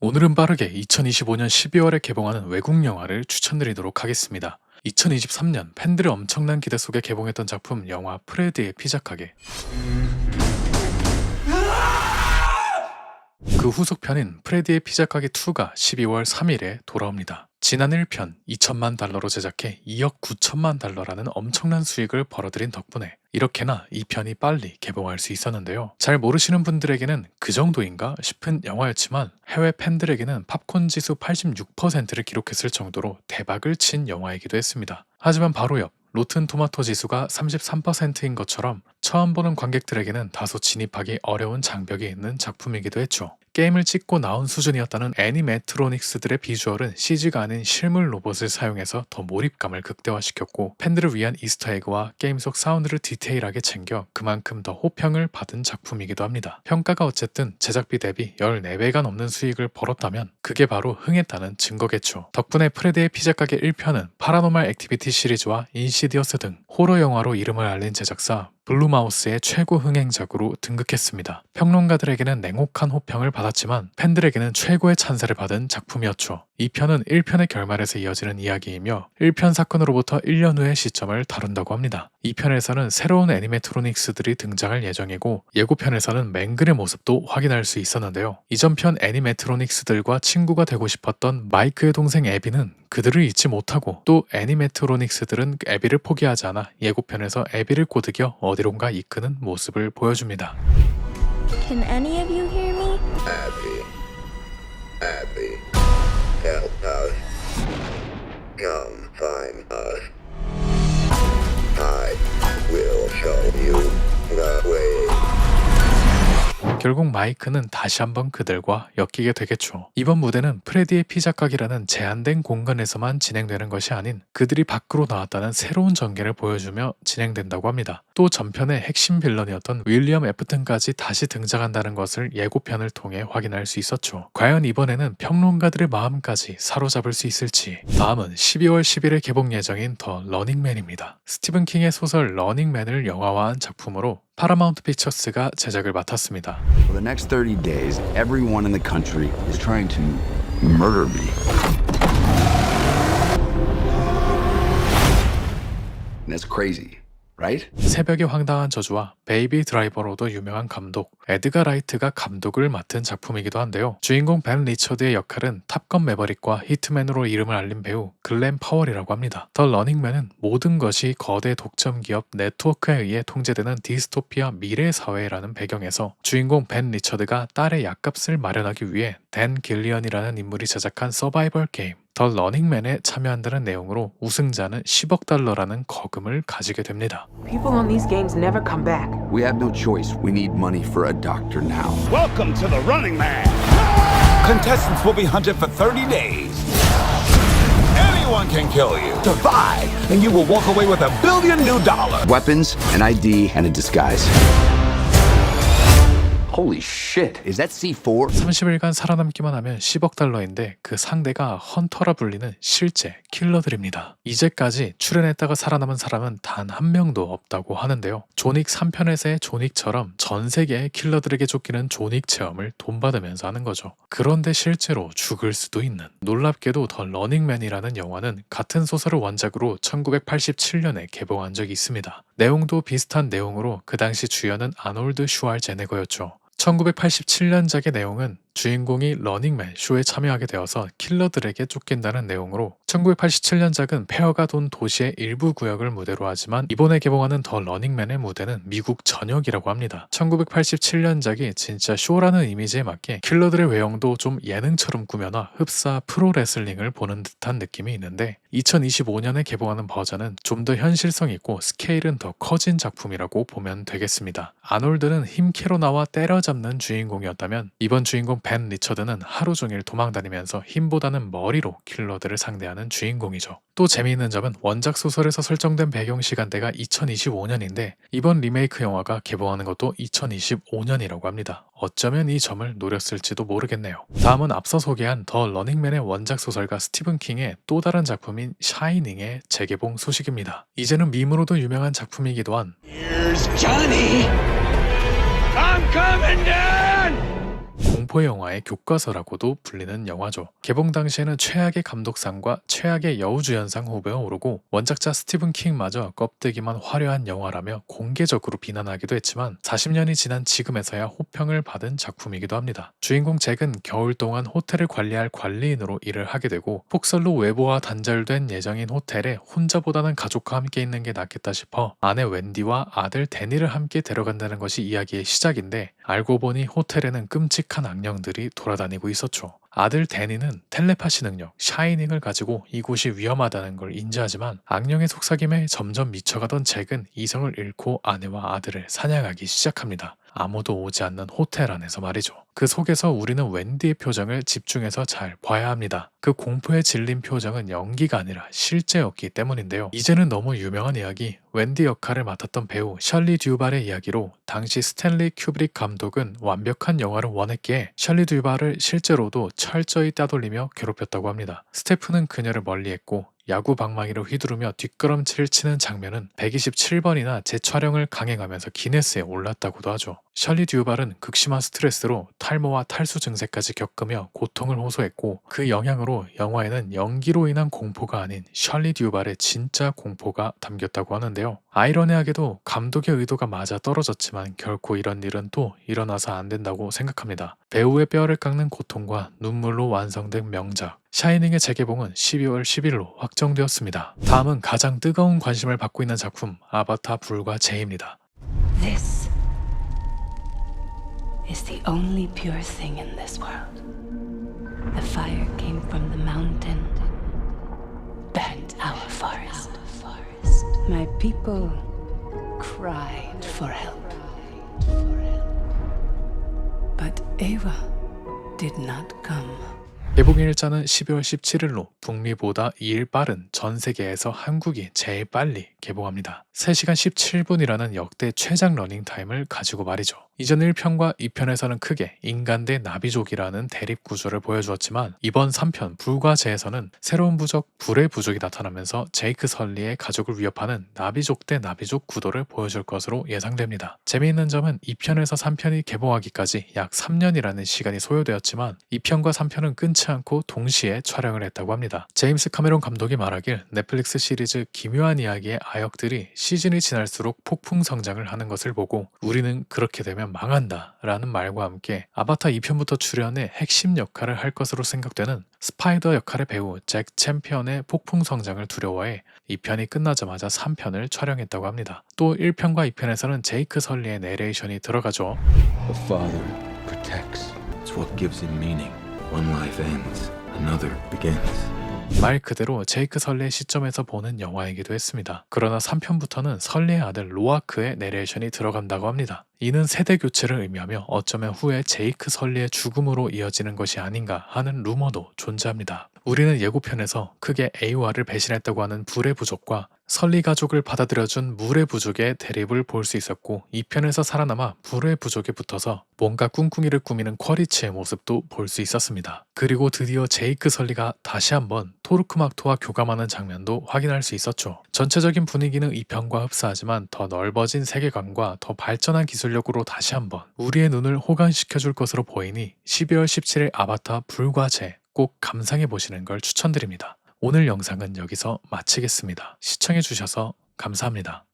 오늘은 빠르게 2025년 12월에 개봉하는 외국 영화를 추천드리도록 하겠습니다. 2023년 팬들의 엄청난 기대 속에 개봉했던 작품 영화 프레디의 피자 가게. 그 후속편인 프레디의 피자 가게 2가 12월 3일에 돌아옵니다. 지난 1편 2천만 달러로 제작해 2억 9천만 달러라는 엄청난 수익을 벌어들인 덕분에 이렇게나 2편이 빨리 개봉할 수 있었는데요. 잘 모르시는 분들에게는 그 정도인가 싶은 영화였지만 해외 팬들에게는 팝콘 지수 86%를 기록했을 정도로 대박을 친 영화이기도 했습니다. 하지만 바로 옆 로튼 토마토 지수가 33%인 것처럼 처음 보는 관객들에게는 다소 진입하기 어려운 장벽이 있는 작품이기도 했죠. 게임을 찍고 나온 수준이었다는 애니메트로닉스들의 비주얼은 CG가 아닌 실물 로봇을 사용해서 더 몰입감을 극대화시켰고 팬들을 위한 이스터에그와 게임 속 사운드를 디테일하게 챙겨 그만큼 더 호평을 받은 작품이기도 합니다. 평가가 어쨌든 제작비 대비 14배가 넘는 수익을 벌었다면 그게 바로 흥했다는 증거겠죠. 덕분에 프레디의 피자 가게 1편은 파라노말 액티비티 시리즈와 인시디어스 등 호러 영화로 이름을 알린 제작사 블루마우스의 최고 흥행작으로 등극했습니다. 평론가들에게는 냉혹한 호평을 받았지만 팬들에게는 최고의 찬사를 받은 작품이었죠. 2편은 1편의 결말에서 이어지는 이야기이며 1편 사건으로부터 1년 후의 시점을 다룬다고 합니다. 2편에서는 새로운 애니메트로닉스들이 등장할 예정이고 예고편에서는 맹글의 모습도 확인할 수 있었는데요. 이전 편 애니메트로닉스들과 친구가 되고 싶었던 마이크의 동생 에비는 그들을 잊지 못하고 또 애니메트로닉스들은 에비를 포기하지 않아 예고편에서 에비를 꼬드겨 어디론가 이끄는 모습을 보여줍니다. Can any of you hear me? Abby, help us. Come find us. I will show you the way. 결국 마이크는 다시 한번 그들과 엮이게 되겠죠. 이번 무대는 프레디의 피자 가게라는 제한된 공간에서만 진행되는 것이 아닌 그들이 밖으로 나왔다는 새로운 전개를 보여주며 진행된다고 합니다. 또 전편의 핵심 빌런이었던 윌리엄 애프튼까지 다시 등장한다는 것을 예고편을 통해 확인할 수 있었죠. 과연 이번에는 평론가들의 마음까지 사로잡을 수 있을지. 다음은 12월 10일에 개봉 예정인 더 러닝맨입니다. 스티븐 킹의 소설 러닝맨을 영화화한 작품으로 파라마운트 피처스가 제작을 맡았습니다. For the next 30 days, everyone in the country is trying to murder me. And that's crazy, right? 새벽의 황당한 저주와 베이비 드라이버로도 유명한 감독 에드가 라이트가 감독을 맡은 작품이기도 한데요. 주인공 벤 리처드의 역할은 탑건 매버릭과 히트맨으로 이름을 알린 배우 글렌 파월이라고 합니다. 더 러닝맨은 모든 것이 거대 독점 기업 네트워크에 의해 통제되는 디스토피아 미래 사회라는 배경에서 주인공 벤 리처드가 딸의 약값을 마련하기 위해 댄 길리언이라는 인물이 제작한 서바이벌 게임 더 러닝맨에 참여한다는 내용으로 우승자는 10억 달러라는 거금을 가지게 됩니다. People on these games never come back. We have no choice. We need money for a doctor now. Welcome to the Running Man. Contestants will be hunted for 30 days. Anyone can kill you. Survive, and you will walk away with $1 billion. Weapons, an ID, and a disguise. Holy shit. Is that C4? 30일간 살아남기만 하면 10억 달러인데 그 상대가 헌터라 불리는 실제 킬러들입니다. 이제까지 출연했다가 살아남은 사람은 단 한 명도 없다고 하는데요. 존윅 3편에서의 존윅처럼 전 세계의 킬러들에게 쫓기는 존윅 체험을 돈 받으면서 하는 거죠. 그런데 실제로 죽을 수도 있는. 놀랍게도 더 러닝맨이라는 영화는 같은 소설을 원작으로 1987년에 개봉한 적이 있습니다. 내용도 비슷한 내용으로 그 당시 주연은 아놀드 슈왈제네거였죠. 1987년작의 내용은 주인공이 러닝맨 쇼에 참여하게 되어서 킬러들에게 쫓긴다는 내용으로 1987년작은 폐허가 돈 도시의 일부 구역을 무대로 하지만 이번에 개봉하는 더 러닝맨의 무대는 미국 전역이라고 합니다. 1987년작이 진짜 쇼라는 이미지에 맞게 킬러들의 외형도 좀 예능처럼 꾸며놔 흡사 프로레슬링을 보는 듯한 느낌이 있는데 2025년에 개봉하는 버전은 좀 더 현실성 있고 스케일은 더 커진 작품이라고 보면 되겠습니다. 아놀드는 힘캐로 나와 때려잡는 주인공이었다면 이번 주인공 벤 리처드는 하루 종일 도망다니면서 힘보다는 머리로 킬러들을 상대하는 주인공이죠. 또 재미있는 점은 원작 소설에서 설정된 배경 시간대가 2025년인데 이번 리메이크 영화가 개봉하는 것도 2025년이라고 합니다. 어쩌면 이 점을 노렸을지도 모르겠네요. 다음은 앞서 소개한 더 러닝맨의 원작 소설가 스티븐 킹의 또 다른 작품인 샤이닝의 재개봉 소식입니다. 이제는 밈으로도 유명한 작품이기도 한 Here's Johnny. I'm coming down. 공포 영화의 교과서라고도 불리는 영화죠. 개봉 당시에는 최악의 감독상과 최악의 여우주연상 후보에 오르고 원작자 스티븐 킹마저 껍데기만 화려한 영화라며 공개적으로 비난하기도 했지만 40년이 지난 지금에서야 호평을 받은 작품이기도 합니다. 주인공 잭은 겨울 동안 호텔을 관리할 관리인으로 일을 하게 되고 폭설로 외부와 단절된 예정인 호텔에 혼자보다는 가족과 함께 있는 게 낫겠다 싶어 아내 웬디와 아들 데니를 함께 데려간다는 것이 이야기의 시작인데 알고 보니 호텔에는 끔찍한 악령들이 돌아다니고 있었죠. 아들 데니는 텔레파시 능력 샤이닝을 가지고 이곳이 위험하다는 걸 인지하지만 악령의 속삭임에 점점 미쳐가던 잭은 이성을 잃고 아내와 아들을 사냥하기 시작합니다. 아무도 오지 않는 호텔 안에서 말이죠. 그 속에서 우리는 웬디의 표정을 집중해서 잘 봐야 합니다. 그 공포에 질린 표정은 연기가 아니라 실제였기 때문인데요. 이제는 너무 유명한 이야기, 웬디 역할을 맡았던 배우 셜리 듀발의 이야기로 당시 스탠리 큐브릭 감독은 완벽한 영화를 원했기에 셜리 듀발을 실제로도 철저히 따돌리며 괴롭혔다고 합니다. 스태프는 그녀를 멀리했고 야구 방망이를 휘두르며 뒷걸음질을 치는 장면은 127번이나 재촬영을 강행하면서 기네스에 올랐다고도 하죠. 셜리 듀발은 극심한 스트레스로 탈모와 탈수 증세까지 겪으며 고통을 호소했고 그 영향으로 영화에는 연기로 인한 공포가 아닌 셜리 듀발의 진짜 공포가 담겼다고 하는데요. 아이러니하게도 감독의 의도가 맞아 떨어졌지만 결코 이런 일은 또 일어나서 안 된다고 생각합니다. 배우의 뼈를 깎는 고통과 눈물로 완성된 명작 샤이닝의 재개봉은 12월 10일로 확정되었습니다. 다음은 가장 뜨거운 관심을 받고 있는 작품 아바타 불과 제입니다. This is the only pure thing in this world. The fire came from the mountain, burned our forest. My people cried for help. But Eva did not come. 개봉 일자는 12월 17일로 북미보다 2일 빠른 전 세계에서 한국이 제일 빨리 개봉합니다. 3시간 17분이라는 역대 최장 러닝타임을 가지고 말이죠. 이전 1편과 2편에서는 크게 인간 대 나비족이라는 대립 구조를 보여주었지만 이번 3편 불과제에서는 새로운 부족 불의 부족이 나타나면서 제이크 설리의 가족을 위협하는 나비족 대 나비족 구도를 보여줄 것으로 예상됩니다. 재미있는 점은 2편에서 3편이 개봉하기까지 약 3년이라는 시간이 소요되었지만 2편과 3편은 끊지 않고 동시에 촬영을 했다고 합니다. 제임스 카메론 감독이 말하길 넷플릭스 시리즈 기묘한 이야기의 아역들이 시즌이 지날수록 폭풍 성장을 하는 것을 보고 우리는 그렇게 되면 망한다 라는 말과 함께 아바타 2편부터 출연해 핵심 역할을 할 것으로 생각되는 스파이더 역할의 배우 잭 챔피언의 폭풍 성장을 두려워해 2편이 끝나자마자 3편을 촬영했다고 합니다. 또 1편과 2편에서는 제이크 설리의 내레이션이 들어가죠. The Father protects. It's what gives it meaning. One life ends, another begins. 말 그대로 제이크 설리의 시점에서 보는 영화이기도 했습니다. 그러나 3편부터는 설리의 아들 로아크의 내레이션이 들어간다고 합니다. 이는 세대 교체를 의미하며 어쩌면 후에 제이크 설리의 죽음으로 이어지는 것이 아닌가 하는 루머도 존재합니다. 우리는 예고편에서 크게 에이와를 배신했다고 하는 불의 부족과 설리 가족을 받아들여준 물의 부족의 대립을 볼 수 있었고 2편에서 살아남아 불의 부족에 붙어서 뭔가 꿍꿍이를 꾸미는 쿼리치의 모습도 볼 수 있었습니다. 그리고 드디어 제이크 설리가 다시 한번 토르크막토와 교감하는 장면도 확인할 수 있었죠. 전체적인 분위기는 2편과 흡사하지만 더 넓어진 세계관과 더 발전한 기술력으로 다시 한번 우리의 눈을 호강시켜줄 것으로 보이니 12월 17일 아바타 불과제 꼭 감상해보시는 걸 추천드립니다. 오늘 영상은 여기서 마치겠습니다. 시청해주셔서 감사합니다.